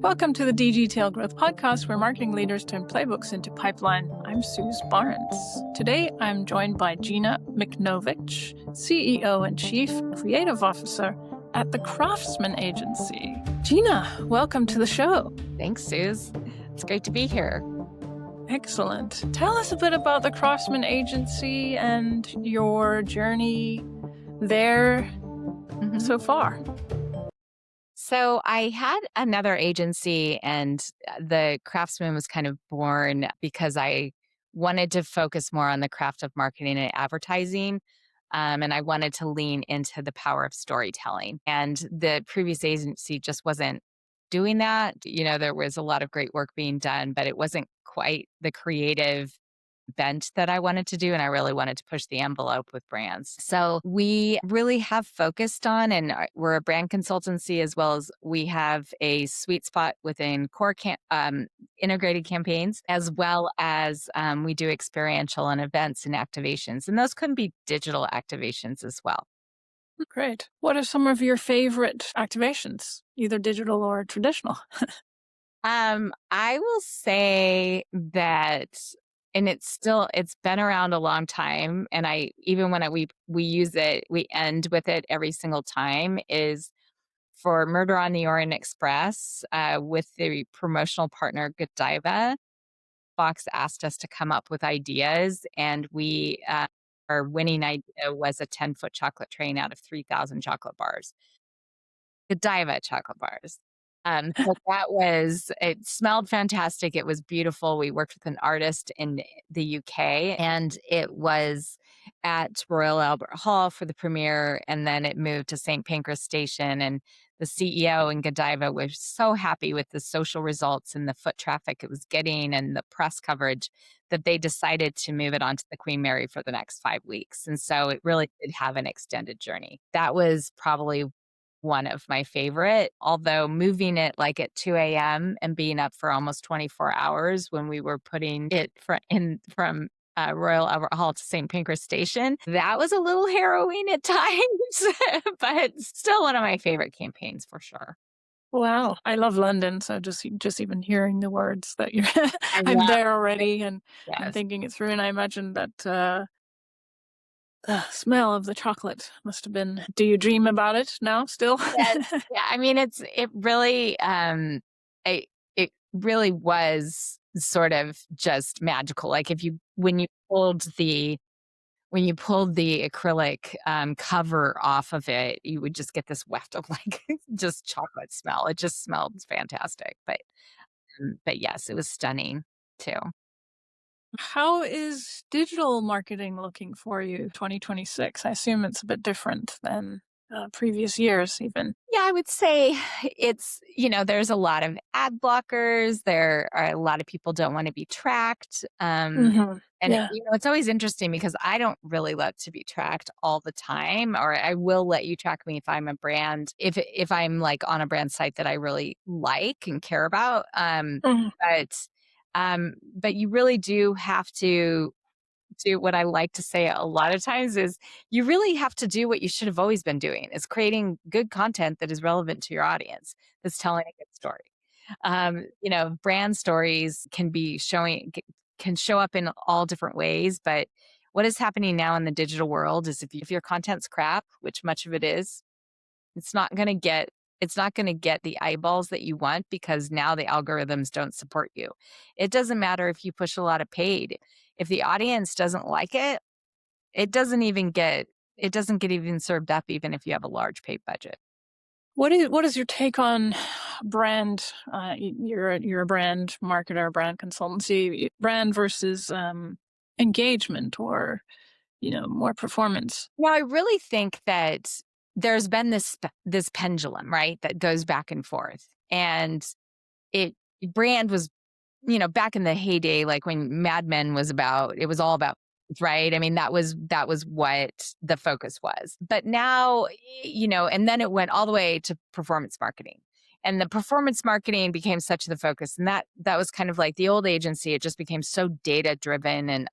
Welcome to the DGTL Growth Podcast, where marketing leaders turn playbooks into pipeline. I'm Suse Barnes. Today, I'm joined by Gina Michnowicz, CEO and Chief Creative Officer at the Craftsman agency. Gina, welcome to the show. Thanks, Suse. It's great to be here. Excellent. Tell us a bit about the Craftsman agency and your journey there so far. So I had another agency, and the Craftsman was kind of born because I wanted to focus more on the craft of marketing and advertising. And I wanted to lean into the power of storytelling. And the previous agency just wasn't doing that. You know, there was a lot of great work being done, but it wasn't quite the creative bent that I wanted to do. And I really wanted to push the envelope with brands. So we really have focused on, and we're a brand consultancy, as well as we have a sweet spot within core integrated campaigns, as well as we do experiential and events and activations. And those can be digital activations as well. Great. What are some of your favorite activations, either digital or traditional? I will say that, and it's been around a long time. And even when we use it, we end with it every single time, is for Murder on the Orient Express with the promotional partner Godiva. Fox asked us to come up with ideas, and our winning idea was a 10-foot chocolate train out of 3,000 chocolate bars. Godiva chocolate bars. So it smelled fantastic. It was beautiful. We worked with an artist in the UK, and it was at Royal Albert Hall for the premiere. And then it moved to St. Pancras Station, and the CEO and Godiva were so happy with the social results and the foot traffic it was getting and the press coverage that they decided to move it onto the Queen Mary for the next 5 weeks. And so it really did have an extended journey. That was probably one of my favorite, although moving it like at 2 a.m. and being up for almost 24 hours when we were putting it from Royal Albert Hall to St. Pancras Station, that was a little harrowing at times, but still one of my favorite campaigns for sure. Wow. I love London. So just even hearing the words that you're, I'm there already, and Yes. I'm thinking it through. And I imagine that the smell of the chocolate must have been, do you dream about it now still? Yes. Yeah. I mean, it really was sort of just magical. Like when you pulled the acrylic cover off of it, you would just get this waft of like just chocolate smell. It just smelled fantastic. But yes, it was stunning too. How is digital marketing looking for you 2026? I assume it's a bit different than previous years even. Yeah, I would say it's, there's a lot of ad blockers. There are a lot of people don't want to be tracked. And Yeah. it's always interesting because I don't really love to be tracked all the time, or I will let you track me if I'm a brand, if I'm like on a brand site that I really like and care about. But you really do have to do what I like to say a lot of times is you really have to do what you should have always been doing, is creating good content that is relevant to your audience, that's telling a good story. Brand stories can show up in all different ways, but what is happening now in the digital world is if your content's crap, which much of it is, it's not going to get the eyeballs that you want, because now the algorithms don't support you. It doesn't matter if you push a lot of paid. If the audience doesn't like it, it doesn't get even served up, even if you have a large paid budget. What is your take on brand? You're a brand marketer, brand consultancy, brand versus engagement, or more performance. Well, I really think that there's been this pendulum, right, that goes back and forth, and brand was, back in the heyday, like when Mad Men was about, it was all about, right? I mean, that was what the focus was. But now, and then it went all the way to performance marketing. And the performance marketing became such the focus. And that was kind of like the old agency. It just became so data driven. And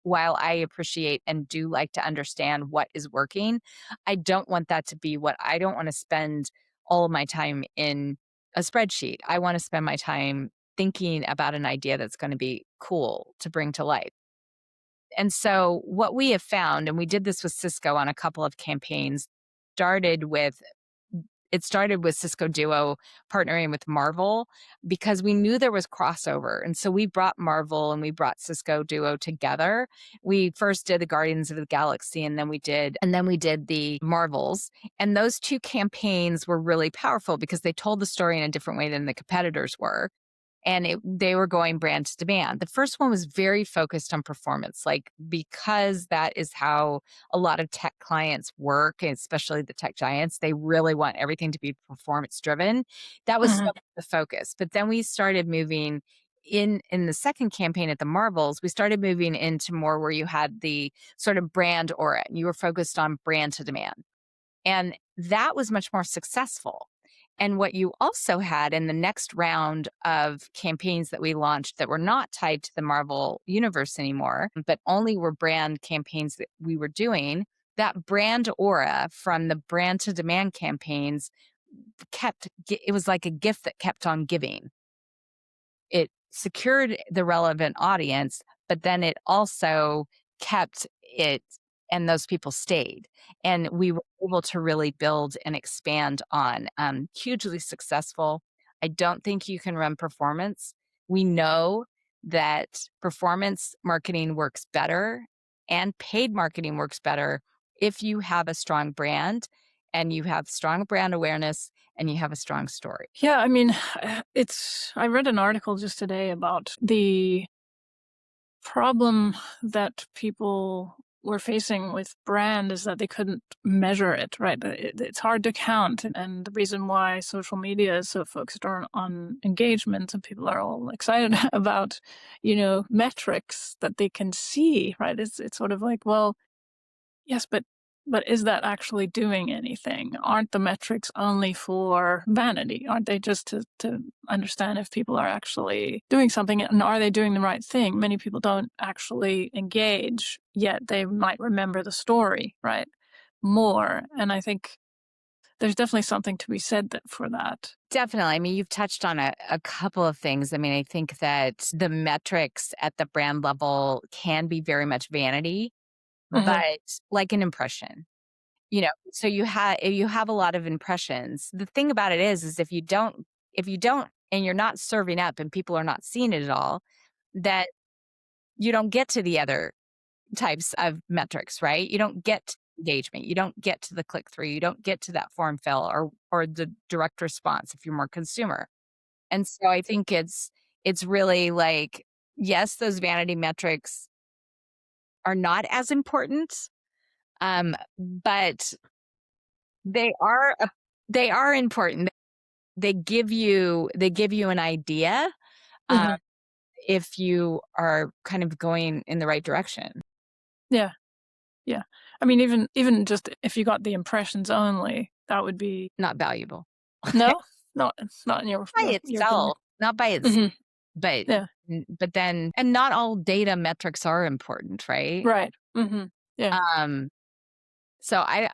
while I appreciate and do like to understand what is working, I don't want that to be I don't want to spend all of my time in a spreadsheet. I want to spend my time thinking about an idea that's going to be cool to bring to life. And so what we have found, and we did this with Cisco on a couple of campaigns, started with it started with Cisco Duo partnering with Marvel because we knew there was crossover. And so we brought Marvel and we brought Cisco Duo together. We first did the Guardians of the Galaxy and then we did the Marvels. And those two campaigns were really powerful because they told the story in a different way than the competitors were. And they were going brand to demand. The first one was very focused on performance, like because that is how a lot of tech clients work, and especially the tech giants. They really want everything to be performance driven. That was so Mhm. much the focus. But then we started moving in the second campaign at the Marvels, we started moving into more where you had the sort of brand aura and you were focused on brand to demand. And that was much more successful. And what you also had in the next round of campaigns that we launched that were not tied to the Marvel universe anymore, but only were brand campaigns that we were doing, that brand aura from the brand to demand campaigns it was like a gift that kept on giving. It secured the relevant audience, but then it also kept it and those people stayed. And we were able to really build and expand on hugely successful. I don't think you can run performance. We know that performance marketing works better and paid marketing works better if you have a strong brand and you have strong brand awareness and you have a strong story. Yeah, I mean, I read an article just today about the problem that people were facing with brand is that they couldn't measure it, right? It's hard to count. And the reason why social media is so focused on engagement and people are all excited about, metrics that they can see, right? It's sort of like, well, yes, but is that actually doing anything? Aren't the metrics only for vanity? Aren't they just to understand if people are actually doing something and are they doing the right thing? Many people don't actually engage, yet they might remember the story, right? More. And I think there's definitely something to be said for that. Definitely. I mean, you've touched on a couple of things. I mean, I think that the metrics at the brand level can be very much vanity, Hmm. but like an impression, so you have a lot of impressions. The thing about it is if you don't and you're not serving up and people are not seeing it at all, that you don't get to the other types of metrics, right? You don't get to engagement, you don't get to the click through, you don't get to that form fill or the direct response if you're more consumer. And so I think it's really like, yes, those vanity metrics are not as important, but they are they are important. They give you an idea, um, Hmm. if you are kind of going in the right direction. Yeah, yeah. I mean, even just if you got the impressions only, that would be Not valuable. no, not in your By your opinion. itself, not by itself, Hmm. but Yeah. but then and not all data metrics are important, right? Right. Hmm. Yeah. Um, so I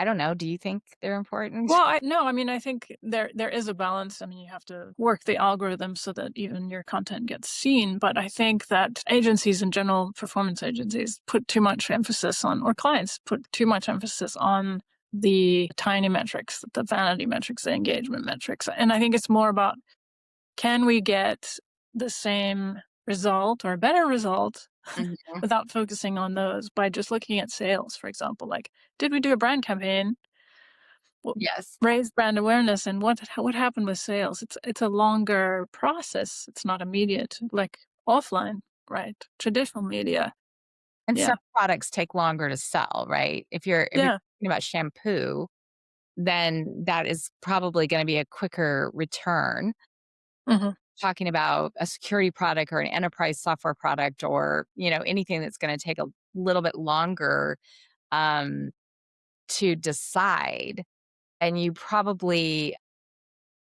don't know. Do you think they're important? Well, I no, I mean, I think there is a balance. I mean, you have to work the algorithm so that even your content gets seen. But I think that agencies in general, performance agencies, put too much emphasis on, or clients put too much emphasis on the tiny metrics, the vanity metrics, the engagement metrics. And I think it's more about, can we get the same result or a better result Mhm. without focusing on those by just looking at sales, for example? Like, did we do a brand campaign? Well, Yes. raise brand awareness, and what happened with sales? It's a longer process. It's not immediate like offline, right? Traditional media. And Yeah. some products take longer to sell, right? If you're Yeah. talking about shampoo, then that is probably gonna be a quicker return. Mhm. Talking about a security product or an enterprise software product or, anything that's gonna take a little bit longer, um, to decide, and you probably,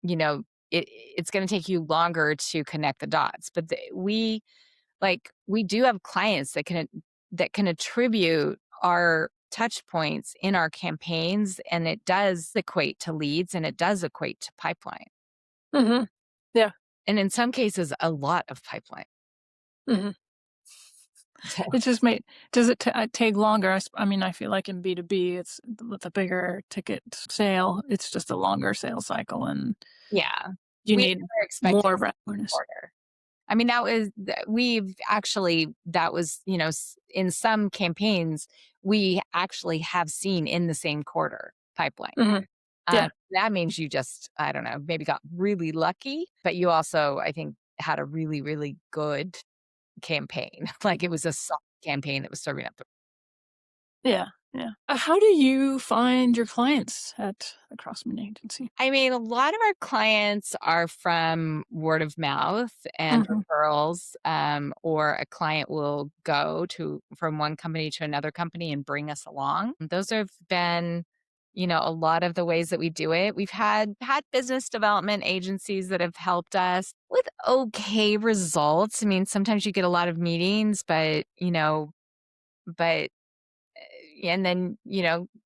you know, it's gonna take you longer to connect the dots, but we do have clients that can attribute our touch points in our campaigns, and it does equate to leads, and it does equate to pipeline. Hmm. Yeah. And in some cases, a lot of pipeline. Hmm. So, It just may does it take longer? I mean, I feel like in B2B, it's with a bigger ticket sale, it's just a longer sales cycle, and yeah, you we need never expected more it to be awareness. shorter. I mean, we've actually, that was, in some campaigns, we actually have seen in the same quarter pipeline. Hmm. Yeah. That means you just, I don't know, maybe got really lucky, but you also, I think, had a really, really good campaign. Like it was a solid campaign that was serving up the. Yeah. Yeah. How do you find your clients at the Craftsman agency? I mean, a lot of our clients are from word of mouth and Hmm. referrals, or a client will go to from one company to another company and bring us along. Those have been, a lot of the ways that we do it. We've had business development agencies that have helped us with okay results. I mean, sometimes you get a lot of meetings, but and then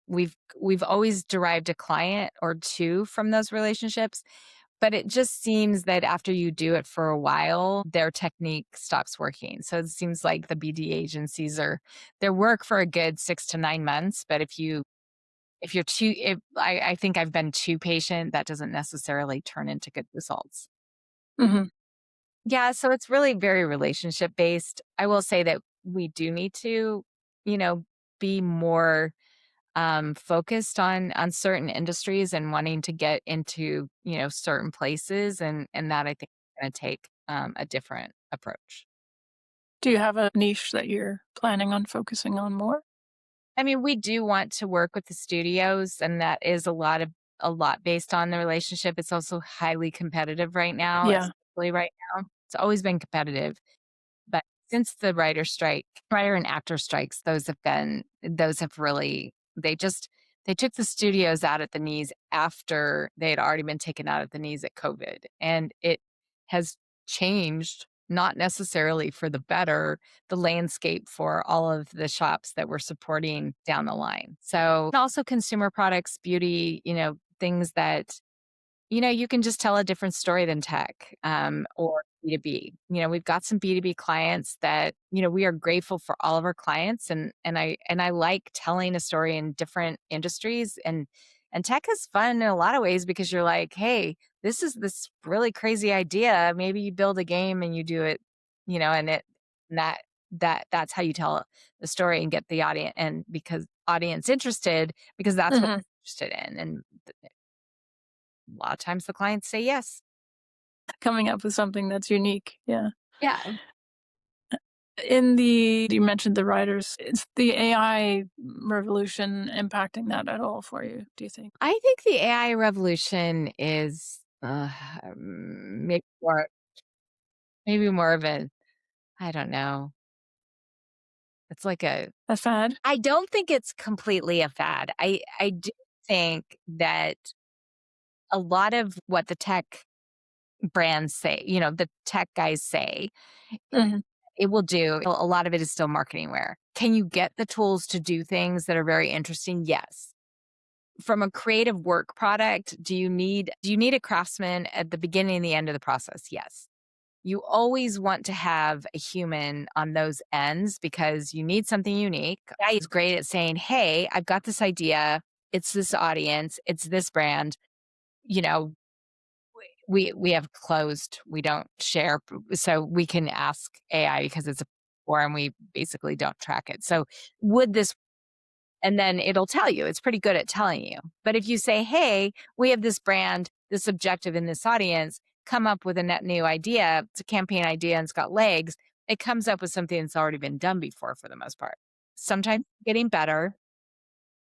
we've always derived a client or two from those relationships, but it just seems that after you do it for a while their technique stops working. So it seems like the BD agencies are their work for a good 6 to 9 months, but if I think I've been too patient, that doesn't necessarily turn into good results. Hmm. Yeah, so it's really very relationship based. I will say that we do need to, you know be more focused on certain industries and wanting to get into certain places, and that I think is going to take a different approach. Do you have a niche that you're planning on focusing on more? I mean, we do want to work with the studios, and that is a lot based on the relationship. It's also highly competitive right now, Yeah. especially right now. It's always been competitive. But since the writer and actor strikes, those have really, they took the studios out at the knees after they had already been taken out at the knees at COVID. And it has changed, not necessarily for the better, the landscape for all of the shops that we're supporting down the line. So, and also consumer products, beauty, things that you can just tell a different story than tech, or B2B. We've got some B2B clients that, we are grateful for all of our clients, and I like telling a story in different industries, and tech is fun in a lot of ways because you're like, hey, this is this really crazy idea. Maybe you build a game and you do it, and and that's how you tell the story and get the audience, and because audience interested, because that's what Hmm. they're interested in. And a lot of times the clients say yes. Coming up with something that's unique. Yeah. Yeah. You mentioned the writers. Is the AI revolution impacting that at all for you, do you think? I think the AI revolution is maybe more of a, I don't know. It's like a, A fad? I don't think it's completely a fad. I do think that a lot of what the tech brands say, the tech guys say, Mhm. it will do. A lot of it is still marketing wear. Can you get the tools to do things that are very interesting? Yes. From a creative work product, do you need a craftsman at the beginning and the end of the process? Yes. You always want to have a human on those ends because you need something unique. AI is great at saying, "Hey, I've got this idea. It's this audience. It's this brand. You know, we have closed. We don't share, so we can ask AI because it's a forum. We basically don't track it. So would this and then it'll tell you. It's pretty good at telling you. But if you say, hey, we have this brand, this objective in this audience, come up with a net new idea, it's a campaign idea and it's got legs, it comes up with something that's already been done before for the most part. Sometimes getting better.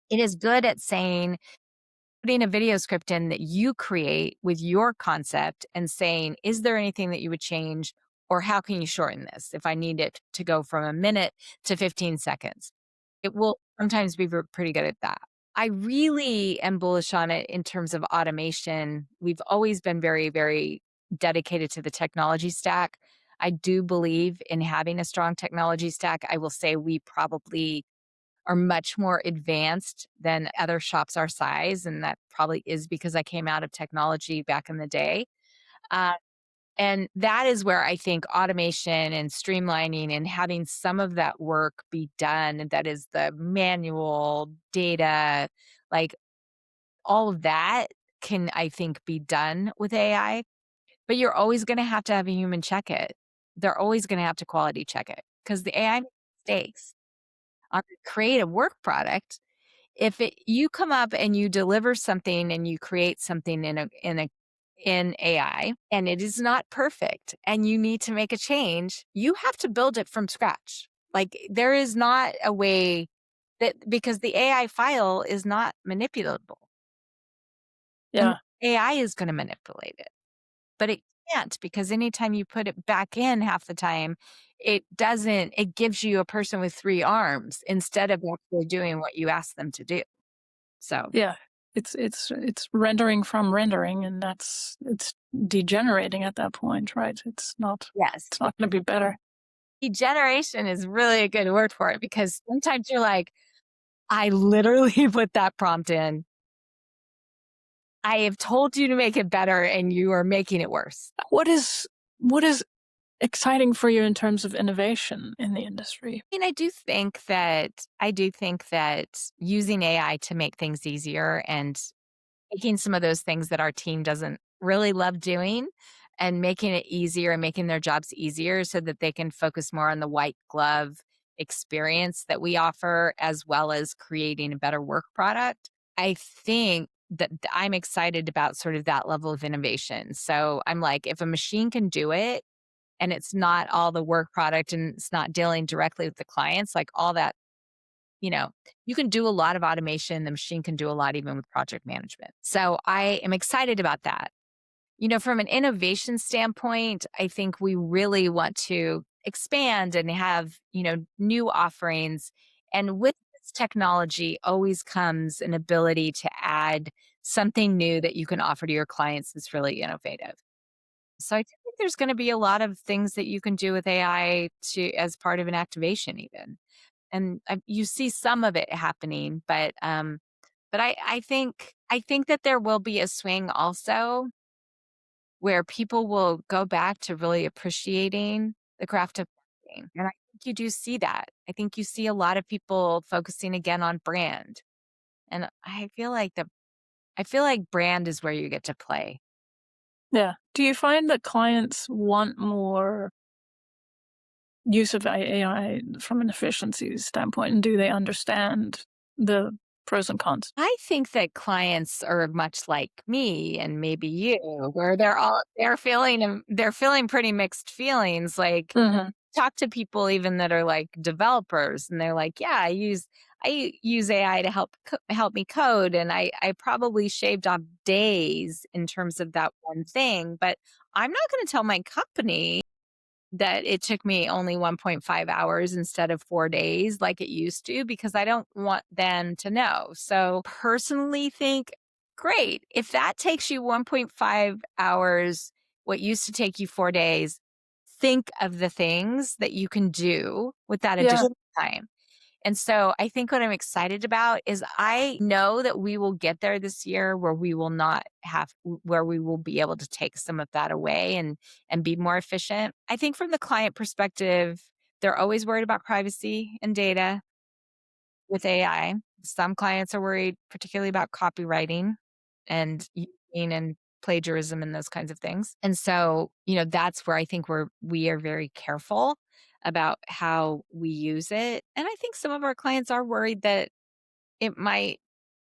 It is good at saying, putting a video script in that you create with your concept and saying, is there anything that you would change? Or how can you shorten this if I need it to go from a minute to 15 seconds? It will sometimes be pretty good at that. I really am bullish on it in terms of automation. We've always been very, very dedicated to the technology stack. I do believe in having a strong technology stack. I will say we probably are much more advanced than other shops our size. And that probably is because I came out of technology back in the day. Uh, and that is where I think automation and streamlining and having some of that work be done, that is the manual data, like all of that can, I think, be done with AI. But you're always going to have a human check it. They're always going to have to quality check it because the AI makes mistakes on the creative work product. If you come up and you deliver something and you create something in AI and it is not perfect and you need to make a change, you have to build it from scratch. Like there is not a way that, because the AI file is not manipulatable. And Yeah. AI is going to manipulate it, but it can't, because anytime you put it back in half the time, it gives you a person with 3 arms instead of actually doing what you ask them to do. So Yeah. It's rendering from rendering, and it's degenerating at that point, right? yes, It's not going to be better. degeneration is really a good word for it, because sometimes you're like, I literally put that prompt in. I have told you to make it better and you are making it worse. What is exciting for you in terms of innovation in the industry? I mean, I do think that using AI to make things easier and taking some of those things that our team doesn't really love doing and making it easier and making their jobs easier so that they can focus more on the white glove experience that we offer, as well as creating a better work product. I think that I'm excited about sort of that level of innovation. So I'm like, if a machine can do it and it's not all the work product and it's not dealing directly with the clients, like all that, you can do a lot of automation. The machine can do a lot even with project management. So I am excited about that. From an innovation standpoint, I think we really want to expand and have, new offerings. And with this technology always comes an ability to add something new that you can offer to your clients that's really innovative. So I do think there's going to be a lot of things that you can do with AI as part of an activation even. And you see some of it happening, but I think that there will be a swing also where people will go back to really appreciating the craft of marketing. And I think you do see that. I think you see a lot of people focusing again on brand. And I feel like brand is where you get to play. Yeah. Do you find that clients want more use of AI from an efficiency standpoint, and do they understand the pros and cons? I think that clients are much like me and maybe you, where they're feeling pretty mixed feelings. Like, Mhm. talk to people even that are like developers, and they're like, yeah, I use AI to help me code, and I probably shaved off days in terms of that one thing, but I'm not going to tell my company that it took me only 1.5 hours instead of 4 days like it used to, because I don't want them to know. So personally think, great, if that takes you 1.5 hours, what used to take you 4 days, think of the things that you can do with that Yeah. additional time. And so I think what I'm excited about is I know that we will get there this year where we will be able to take some of that away and be more efficient. I think from the client perspective, they're always worried about privacy and data with AI. Some clients are worried particularly about copywriting and using and plagiarism and those kinds of things. And so, that's where I think we are very careful about how we use it. And I think some of our clients are worried that it might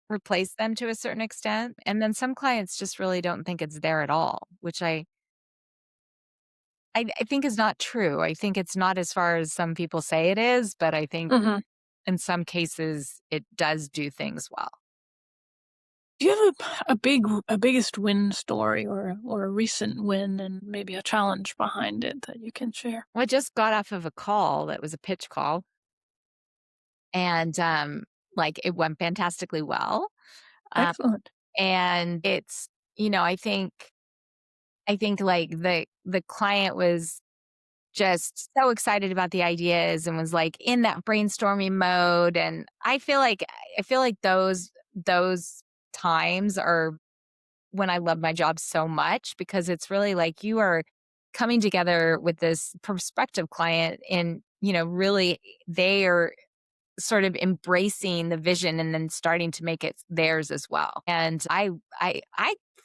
replace them to a certain extent. And then some clients just really don't think it's there at all, which I think is not true. I think it's not as far as some people say it is, but I think Mhm. in some cases it does do things well. Do you have a biggest win story, or a recent win and maybe a challenge behind it that you can share? Well, I just got off of a call that was a pitch call, and like it went fantastically well. Um, Excellent. and it's, I think like the client was just so excited about the ideas and was like in that brainstorming mode. And I feel like those times are when I love my job so much, because it's really like you are coming together with this prospective client and, really they are sort of embracing the vision and then starting to make it theirs as well. And I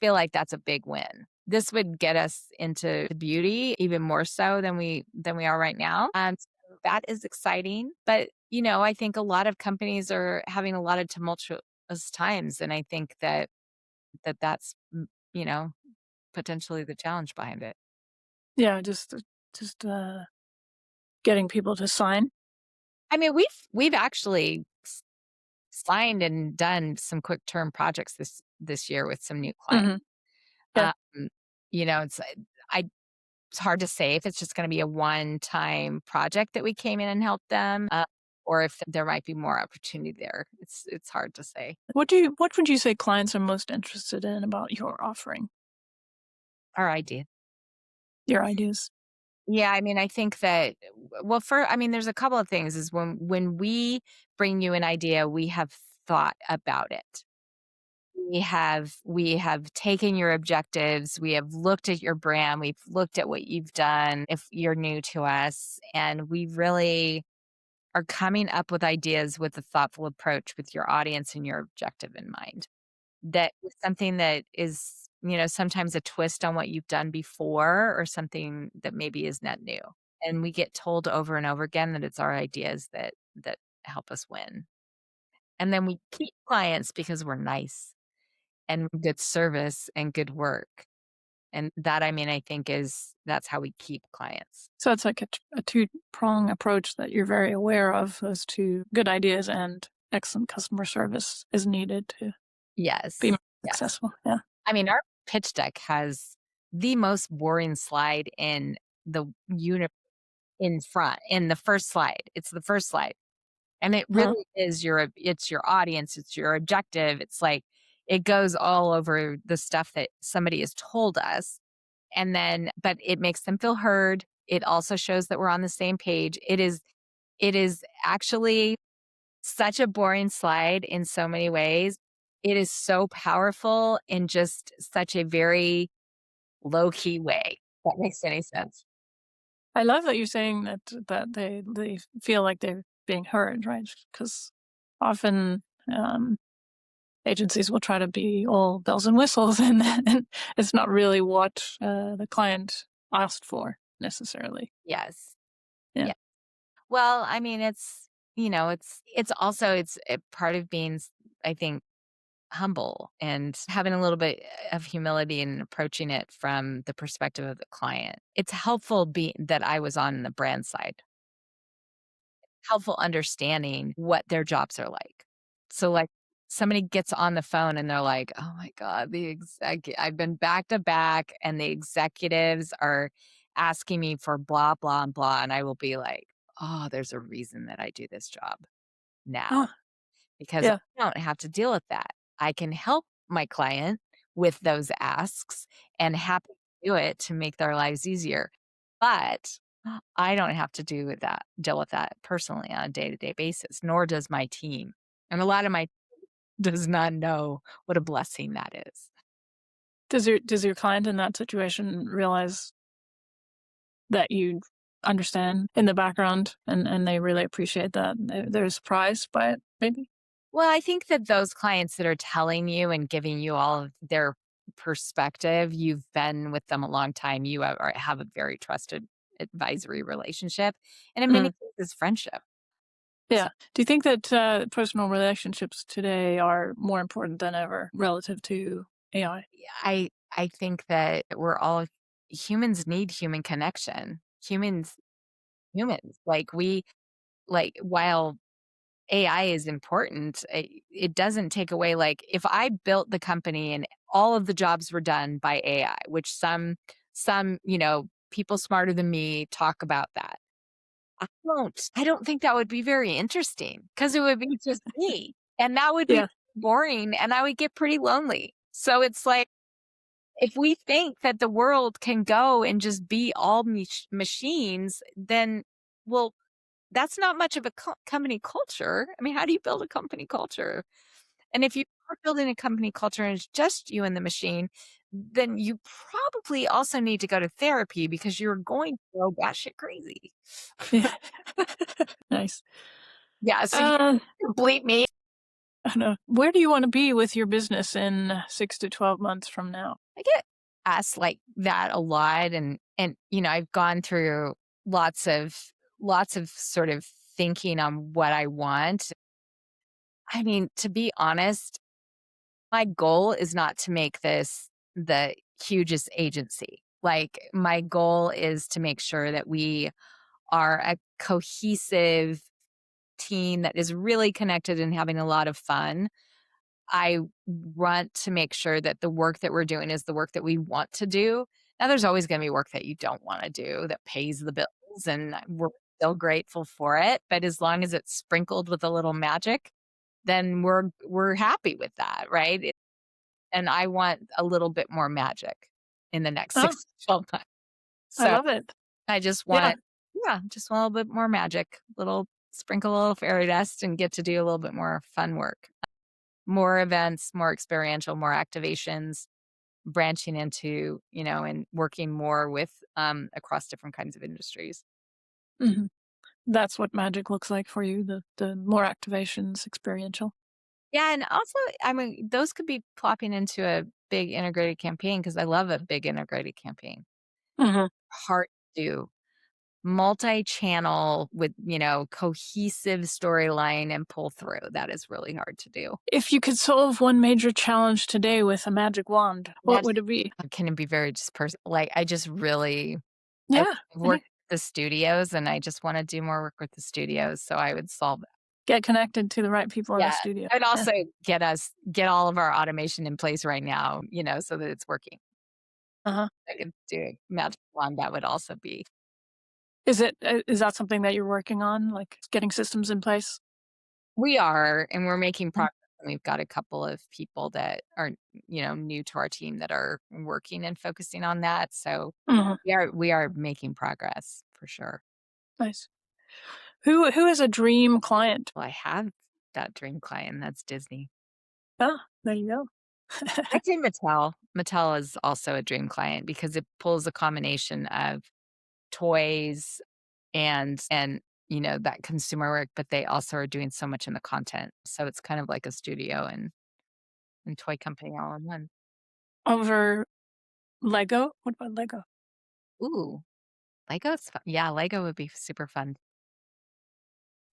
feel like that's a big win. This would get us into beauty even more so than we are right now. So that is exciting. But I think a lot of companies are having a lot of tumultuous times, and I think that's potentially the challenge behind it. Yeah, just getting people to sign. I mean, we've actually signed and done some quick term projects this year with some new clients. Hmm. Yeah. Um, it's I it's hard to say if it's just going to be a one-time project that we came in and helped them, or if there might be more opportunity there. It's hard to say. What would you say clients are most interested in about your offering, Our idea. your ideas? Yeah, I mean, I think that there's a couple of things. Is when we bring you an idea, we have thought about it. We have taken your objectives, we have looked at your brand, we've looked at what you've done if you're new to us, and we really are coming up with ideas with a thoughtful approach with your audience and your objective in mind. That is something that is, sometimes a twist on what you've done before or something that maybe is net new. And we get told over and over again that it's our ideas that help us win. And then we keep clients because we're nice and good service and good work. And that, I think that's how we keep clients. So it's like a two-prong approach that you're very aware of. Those two good ideas and excellent customer service is needed to be Yes. Yes. successful. Yeah. I mean, our pitch deck has the most boring slide in the unit in front, in the first slide. It's the first slide. And it Uh-huh. really is it's your audience, it's your objective. It's like it goes all over the stuff that somebody has told us. But it makes them feel heard. It also shows that we're on the same page. It is actually such a boring slide in so many ways. It is so powerful in just such a very low key way. If that makes any sense. I love that you're saying that they feel like they're being heard, right? Because often agencies will try to be all bells and whistles, and it's not really what the client asked for necessarily. Yes. Yeah. Yeah. Well, I mean, it's also it's a part of being, I think, humble and having a little bit of humility and approaching it from the perspective of the client. It's helpful that I was on the brand side, helpful understanding what their jobs are like. So, like, somebody gets on the phone and they're like, "Oh my god, I've been back to back, and the executives are asking me for blah blah and blah," and I will be like, "Oh, there's a reason that I do this job now." Ah, Because yeah. I don't have to deal with that. I can help my client with those asks and happy to do it to make their lives easier. But I don't have to deal with that personally on a day-to-day basis, nor does my team. And a lot of my does not know what a blessing that is. Does your client in that situation realize that you understand in the background, and they really appreciate that? They're surprised by it, maybe? Well, I think that those clients that are telling you and giving you all of their perspective, you've been with them a long time. You have a very trusted advisory relationship, and in many Mm, cases, friendship. So yeah. Do you think that personal relationships today are more important than ever relative to AI? yeah, I think that humans need human connection. Humans, while AI is important, it doesn't take away, like, if I built the company and all of the jobs were done by AI, which some, people smarter than me talk about that. I don't think that would be very interesting, because it would be just me, and that would be Yeah. boring, and I would get pretty lonely. So it's like, if we think that the world can go and just be all machines, then, well, that's not much of a company culture. I mean, how do you build a company culture? And if you we're building a company culture and it's just you and the machine, then you probably also need to go to therapy because you're going to go batshit crazy. Yeah. Nice. Yeah, so you Uh, can bleep me. I don't know. Where do you want to be with your business in 6 to 12 months from now? I get asked like that a lot, and I've gone through lots of sort of thinking on what I want. I mean, to be honest, my goal is not to make this the hugest agency. Like, my goal is to make sure that we are a cohesive team that is really connected and having a lot of fun. I want to make sure that the work that we're doing is the work that we want to do. Now, there's always going to be work that you don't want to do that pays the bills, and we're still grateful for it. But as long as it's sprinkled with a little magic, then we're happy with that, right? And I want a little bit more magic in the next Oh, 6 to 12 months. I So love it. I just Yeah. want, yeah, just want a little bit more magic, little sprinkle a little fairy dust and get to do a little bit more fun work. More events, more experiential, more activations, branching into, and working more with across different kinds of industries. Mhm. That's what magic looks like for you, the more activations, experiential. Yeah, and also, I mean, those could be plopping into a big integrated campaign because I love a big integrated campaign. Mhm. Hard to do. Multi-channel with, cohesive storyline and pull through. That is really hard to do. If you could solve one major challenge today with a magic wand, what would it be? Can it be very just personal? Like, I just really, I Yeah. work with the studios and I just want to do more work with the studios. So I would solve that. Get connected to the right people in the Yeah. studio. I'd Yeah. also get all of our automation in place right now, so that it's working. Uh-huh. I could do a magic wand. That would also be. Is that something that you're working on, like getting systems in place? We are, and we're making Mm. progress. And we've got a couple of people that are, new to our team that are working and focusing on that. So Mhm. we are making progress for sure. Nice. Who is a dream client? Well, I have that dream client. That's Disney. Ah, there you go. I'd say Mattel. Mattel is also a dream client because it pulls a combination of toys and that consumer work, but they also are doing so much in the content. So it's kind of like a studio and toy company all in one. Over Lego? What about Lego? Ooh, Lego's fun. Yeah, Lego would be super fun.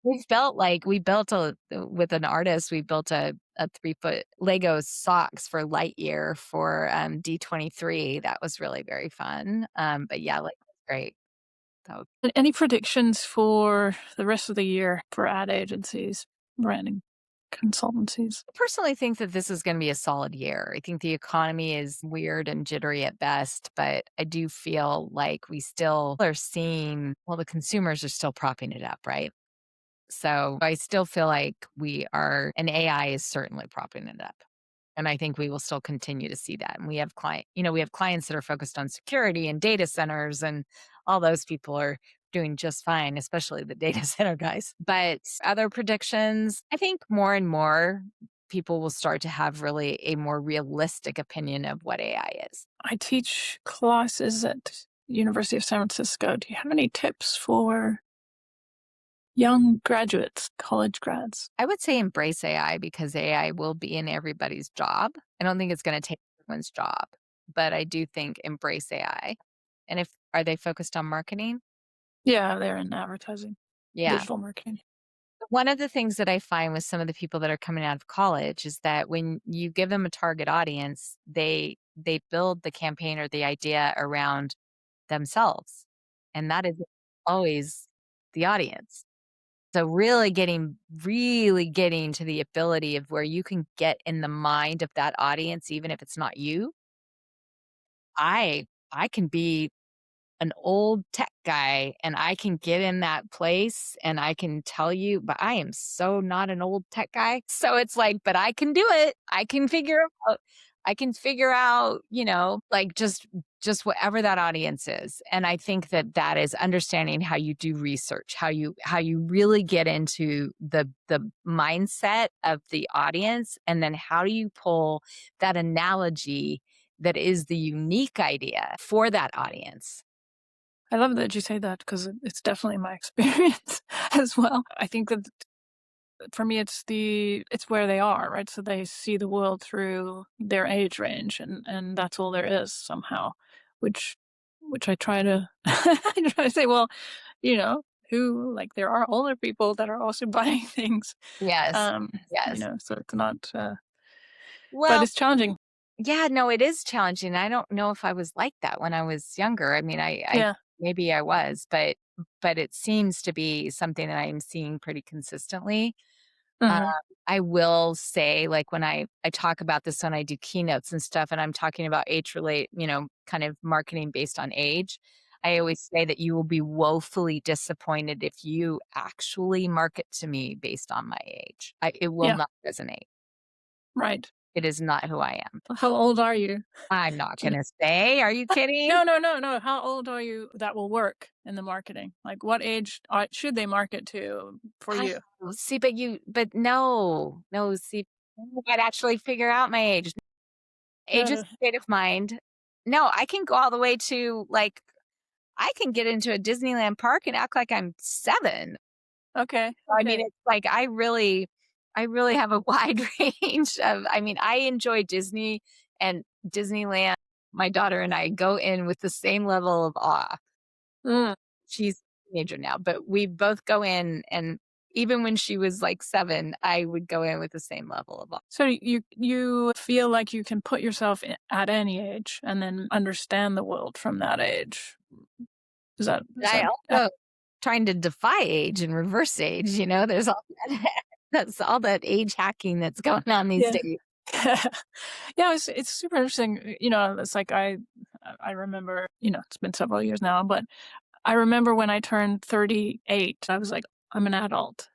We built with an artist, we built a 3-foot Lego socks for Lightyear for D23. That was really very fun. But yeah, Lego's great. So Any predictions for the rest of the year for ad agencies, branding consultancies? I personally think that this is going to be a solid year. I think the economy is weird and jittery at best, but I do feel like we still are seeing, well, the consumers are still propping it up, right? So I still feel like and AI is certainly propping it up. And I think we will still continue to see that. And we have clients that are focused on security and data centers, and all those people are doing just fine, especially the data center guys. But other predictions, I think more and more people will start to have really a more realistic opinion of what AI is. I teach classes at University of San Francisco. Do you have any tips for young graduates, college grads? I would say embrace AI because AI will be in everybody's job. I don't think it's going to take everyone's job, but I do think embrace AI. And if are they focused on marketing? Yeah, they're in advertising, Yeah. digital marketing. One of the things that I find with some of the people that are coming out of college is that when you give them a target audience, they build the campaign or the idea around themselves. And that is always the audience. So really getting to the ability of where you can get in the mind of that audience, even if it's not you. I can be an old tech guy and I can get in that place and I can tell you, but I am so not an old tech guy. So it's like, but I can do it. I can figure out. I can figure out, like just whatever that audience is. And I think that is understanding how you do research, how you really get into the mindset of the audience, and then how do you pull that analogy that is the unique idea for that audience. I love that you say that because it's definitely my experience as well. I think that for me, it's where they are, right? So they see the world through their age range, and that's all there is somehow, which I try to I try to say, well, who like there are older people that are also buying things, Yes. Yes. so it's not, but Well, it's challenging. yeah, no, it is challenging. I don't know if I was like that when I was younger. I mean, I Yeah. maybe I was, but it seems to be something that I'm seeing pretty consistently. Uh, Hmm. I will say, like when I talk about this when I do keynotes and stuff, and I'm talking about age relate, kind of marketing based on age. I always say that you will be woefully disappointed if you actually market to me based on my age. It will Yeah. not resonate. Right. It is not who I am. How old are you? I'm not Do you gonna say. Are you kidding? No, no, no, no. How old are you that will work in the marketing? Like, what age should they market to for I you? see, but no, no. See, I'd actually figure out my age. Age is Uh, a state of mind. No, I can go all the way to like I can get into a Disneyland park and act like I'm 7. okay, I mean, okay. it's like I really have a wide range of. I mean, I enjoy Disney and Disneyland. My daughter and I go in with the same level of awe. Mm. She's a teenager now, but we both go in, and even when she was like 7, I would go in with the same level of awe. So you feel like you can put yourself at any age and then understand the world from that age. Is that And is I that also trying to defy age and reverse age, there's all that that's all that age hacking that's going on these yeah. days. Yeah, it's super interesting. It's like I remember, it's been several years now, but I remember when I turned 38, I was like, I'm an adult.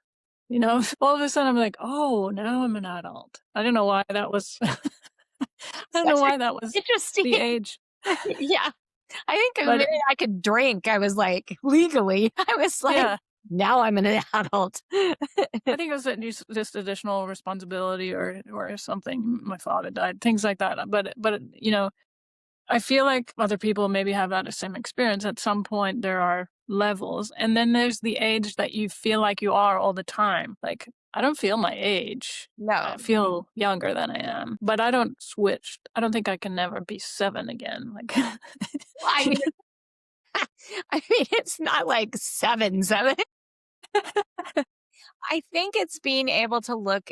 All of a sudden I'm like, oh, now I'm an adult. I don't know why that was I don't know Such why that was interesting. the age, Yeah. I think the but minute I could drink, I was like, legally, I was like, yeah, now I'm an adult. I think it was just additional responsibility or something. My father died, things like that. But I feel like other people maybe have that same experience. At some point, there are levels, and then there's the age that you feel like you are all the time. Like I don't feel my age. I No. feel younger than I am, but I don't switch. I don't think I can never be 7 again. Like, Well, I mean, it's not like 7, 7. I think it's being able to look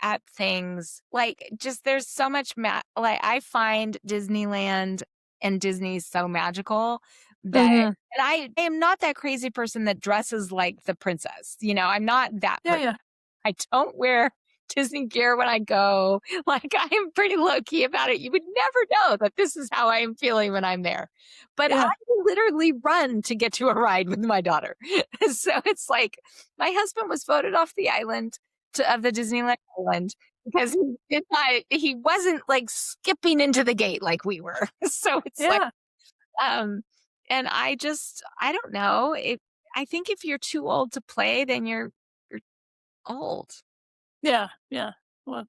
at things like just there's so much like I find Disneyland and Disney so magical that hmm and I am not that crazy person that dresses like the princess. I'm not that Yeah, person. yeah, I don't wear Disney gear when I go. Like I'm pretty low key about it. You would never know that this is how I am feeling when I'm there. But I yeah, literally run to get to a ride with my daughter. So it's like my husband was voted off the island of the Disneyland island because he wasn't like skipping into the gate like we were. So it's like yeah, um and I don't know. I think if you're too old to play, then you're old. yeah, yeah. Well,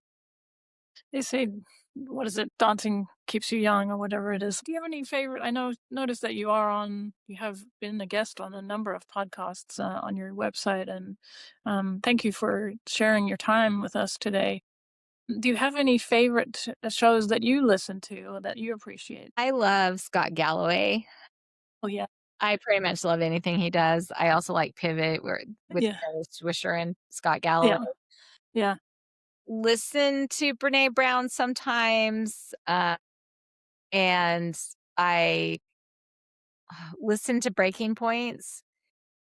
they say, what is it? Dancing keeps you young, or whatever it is. Do you have any favorite? Notice that you have been a guest on a number of podcasts on your website, and thank you for sharing your time with us today. Do you have any favorite shows that you listen to or that you appreciate? I love Scott Galloway. Oh yeah, I pretty much love anything he does. I also like Pivot with yeah, Kara Swisher and Scott Galloway. yeah, yeah. Listen to Brene Brown sometimes, and I listen to Breaking Points,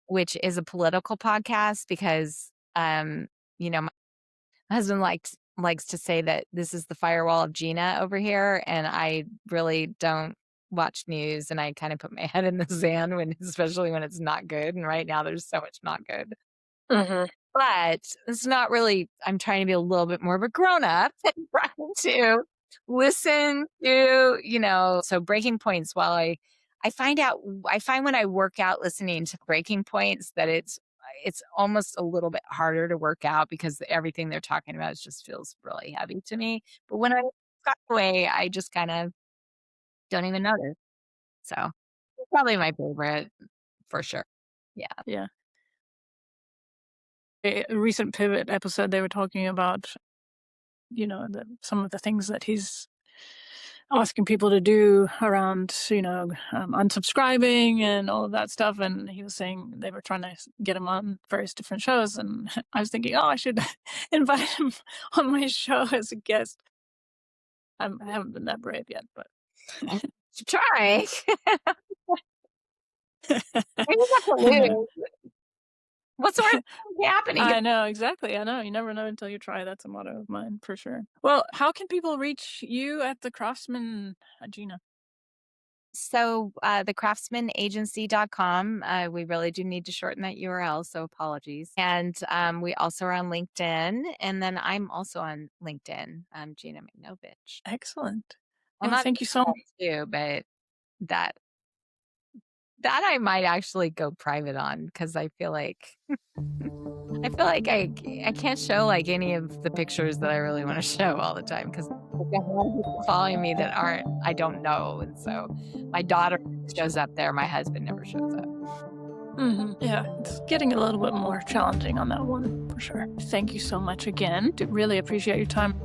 which is a political podcast because, my husband likes to say that this is the firewall of Gina over here, and I really don't watch news, and I kind of put my head in the sand especially when it's not good. And right now, there's so much not good. Hmm. But it's not really. I'm trying to be a little bit more of a grown up and trying to listen to, so breaking points while I find when I work out listening to breaking points that it's almost a little bit harder to work out because everything they're talking about just feels really heavy to me. But when I got away, I just kind of don't even notice. So it's probably my favorite for sure. Yeah. Yeah. A recent Pivot episode, they were talking about, some of the things that he's asking people to do around, unsubscribing and all of that stuff. And he was saying they were trying to get him on various different shows. And I was thinking, I should invite him on my show as a guest. I haven't been that brave yet, but try. Maybe that's a lose. What's the worst happening? I know, exactly. I know. You never know until you try. That's a motto of mine for sure. Well, how can people reach you at the Craftsman, Gina? So the craftsmanagency.com, we really do need to shorten that URL, so apologies. And we also are on LinkedIn, and then I'm also on LinkedIn. I'm Gina Michnowicz. Excellent. Well, thank you so much. Too, but that I might actually go private on because I feel like I can't show like any of the pictures that I really want to show all the time because I've got a lot of people following me that I don't know, and so my daughter shows up there, my husband never shows up. Mm-hmm. Yeah, it's getting a little bit more challenging on that one for sure. Thank you so much again. Really appreciate your time.